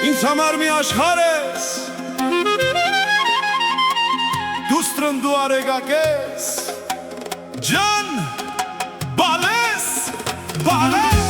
Ինձ համար մի աշխարհ ես, դու ստրնդու արեգակ ես, ջան, բալես, բալես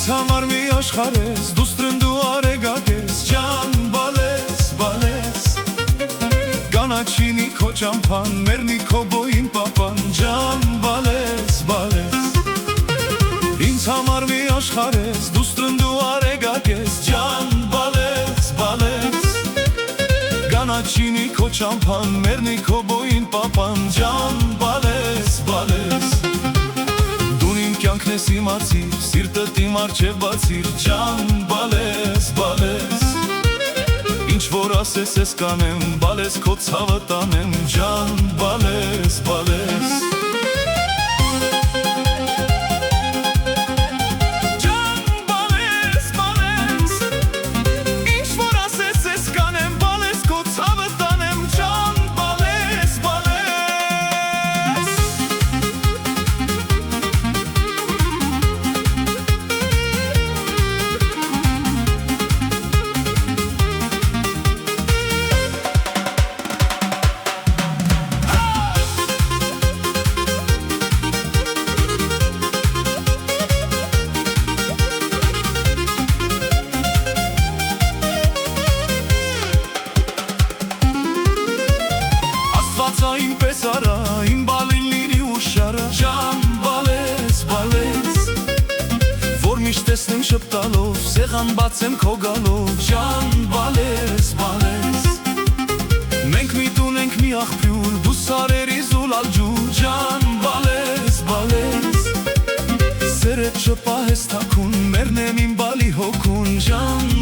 Համար մի աշխարհ ես, դու ստրնդու արեգակ ես, ջան, բալես, բալես Կանաչինի քո ճամփան, մեռնի քո բոյին պապան, ջան, բալես, բալես Ինձ համար մի աշխարհ ես, դու ստրնդու արեգակ ես, ջան, բալես, բալես Կանաչինի քո ճամփան, մեռնի քո բոյին պապան, ջան, բալես, բալես Կյանքն ես իմացիր, սիրտդ իմ առջև բացիր, ջան, բալես, բալես Ինչ որ ասես ես կանեմ, բալես քո ցավը տանեմ, ջան, բալես, բալես Ինպես արա, իմ բալին լիրի ուշարա, ջան, բալես, բալես Որ միշտ տեսնեմ շպտալով, սեղան բացեմ քո գալով, ջան, բալես, բալես Մենք միտուն ենք մի աղբյուր, դու սարերի զուլալ ջուր, ջան, բալես, բալես Սերդ շպահես թաքուն, մեռնեմ իմ բալի հոգուն, ջան,